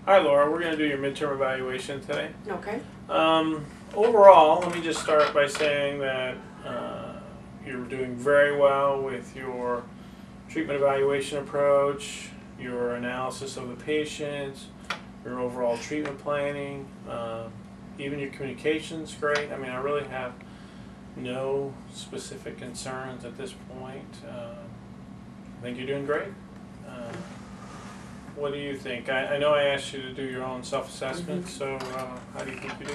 Hi Laura, we're going to do your midterm evaluation today. Okay. Overall, let me just start by saying that you're doing very well with your treatment evaluation approach, your analysis of the patients, your overall treatment planning, even your communication's great. I mean, I really have no specific concerns at this point. I think you're doing great. What do you think? I know I asked you to do your own self-assessment, so how do you think you do?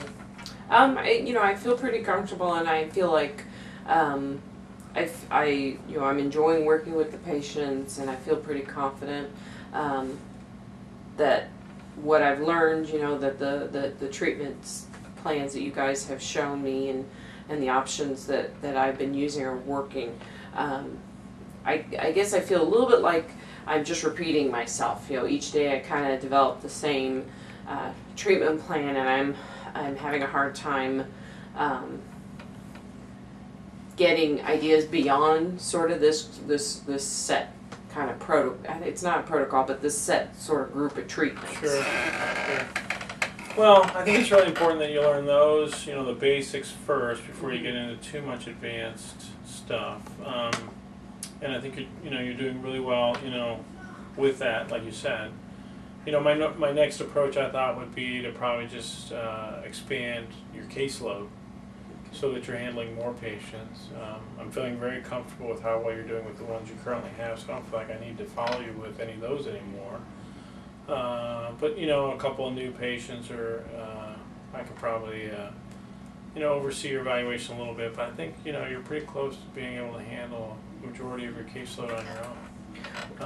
I feel pretty comfortable, and I feel like I'm enjoying working with the patients, and I feel pretty confident that what I've learned, that the treatment plans that you guys have shown me and the options that I've been using are working. I guess I feel a little bit like I'm just repeating myself. Each day I kind of develop the same treatment plan, and I'm having a hard time getting ideas beyond sort of this set kind of protocol. It's not a protocol, but this set sort of group of treatments. Sure. Well, I think it's really important that you learn those, the basics first before you get into too much advanced stuff. And I think you're doing really well, with that, like you said. My next approach I thought would be to probably just expand your caseload so that you're handling more patients. I'm feeling very comfortable with how well you're doing with the ones you currently have, so I don't feel like I need to follow you with any of those anymore. But a couple of new patients, or I could probably oversee your evaluation a little bit. But I think you're pretty close to being able to handle the majority of your caseload on your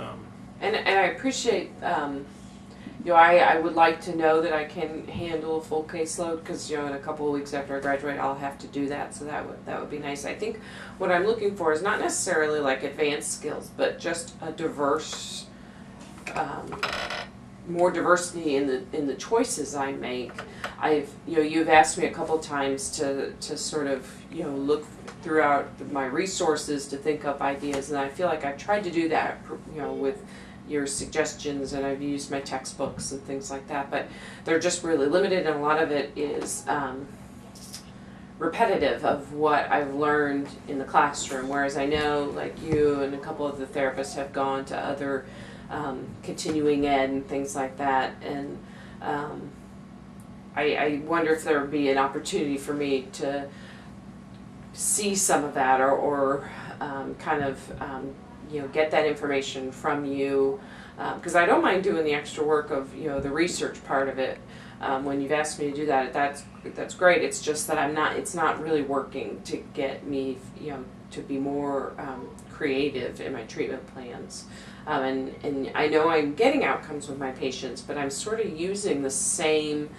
own. And I appreciate. I would like to know that I can handle a full caseload, because in a couple of weeks after I graduate I'll have to do that, so that would be nice. I think what I'm looking for is not necessarily like advanced skills, but just a diverse, more diversity in the choices I make. You've asked me a couple times to sort of look throughout my resources to think up ideas, and I feel like I've tried to do that with your suggestions, and I've used my textbooks and things like that, but they're just really limited, and a lot of it is repetitive of what I've learned in the classroom, whereas I know, like you and a couple of the therapists have gone to other continuing ed and things like that, and I wonder if there would be an opportunity for me to see some of that, or kind of get that information from you, because I don't mind doing the extra work of the research part of it. When you've asked me to do that, that's great. It's just that it's not really working to get me to be more creative in my treatment plans. And I know I'm getting outcomes with my patients, but I'm sort of using the same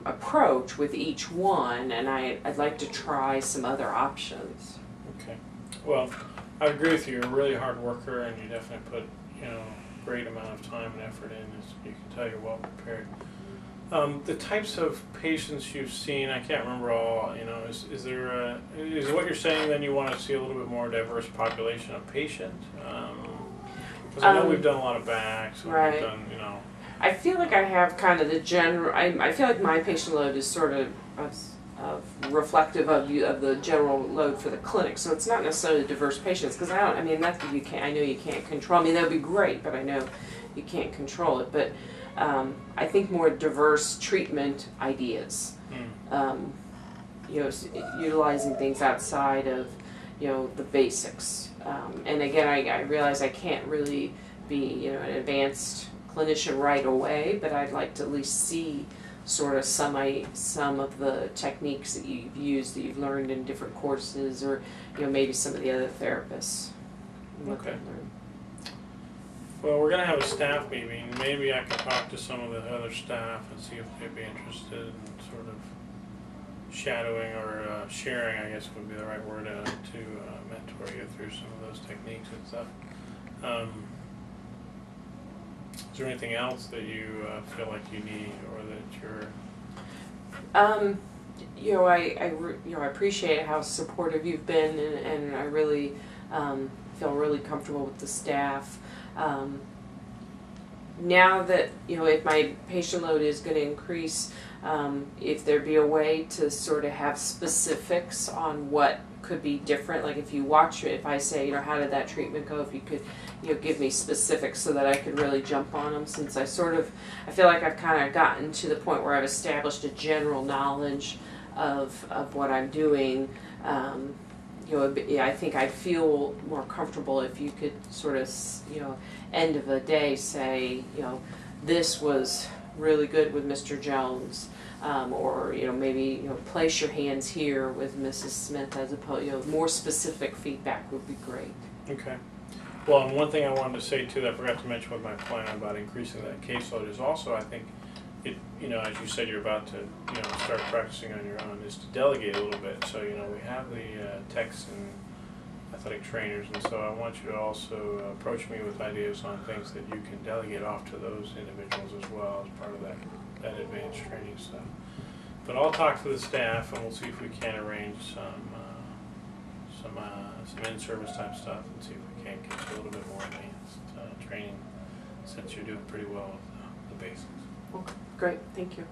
approach with each one, and I'd like to try some other options. Okay. Well, I agree with you. You're a really hard worker, and you definitely put great amount of time and effort in. As you can tell, you're well prepared. The types of patients you've seen, I can't remember all. Is what you're saying? Then you want to see a little bit more diverse population of patient? Because I know we've done a lot of backs. And right. We've done, I feel like I have kind of the general. I feel like my patient load is sort of reflective of the general load for the clinic, so it's not necessarily diverse patients, because I know you can't control. That would be great, but I know you can't control it. But I think more diverse treatment ideas, utilizing things outside of the basics. And again, I realize I can't really be an advanced clinician right away, but I'd like to at least see sort of some of the techniques that you've used, that you've learned in different courses, or maybe some of the other therapists. Okay. Well, we're going to have a staff meeting. Maybe I can talk to some of the other staff and see if they'd be interested in sort of shadowing or sharing, I guess would be the right word, to mentor you through some of those techniques and stuff. Is there anything else that you feel like you need, or that you're? I appreciate how supportive you've been, and I really feel really comfortable with the staff. now that, if my patient load is going to increase, if there be a way to sort of have specifics on what could be different, like if I say, how did that treatment go, if you could, give me specifics so that I could really jump on them, since I feel like I've kind of gotten to the point where I've established a general knowledge of what I'm doing. I think I'd feel more comfortable if you could sort of, end of the day say, this was really good with Mr. Jones, or maybe place your hands here with Mrs. Smith, as opposed, more specific feedback would be great. Okay. Well, and one thing I wanted to say too that I forgot to mention with my plan about increasing that caseload is also, I think, it, as you said, you're about to, start practicing on your own, is to delegate a little bit. So, we have the techs and athletic trainers, and so I want you to also approach me with ideas on things that you can delegate off to those individuals as well as part of that advanced training stuff. But I'll talk to the staff and we'll see if we can arrange some in-service type stuff and see if we can get you a little bit more advanced training, since you're doing pretty well with the basics. Okay, great, thank you.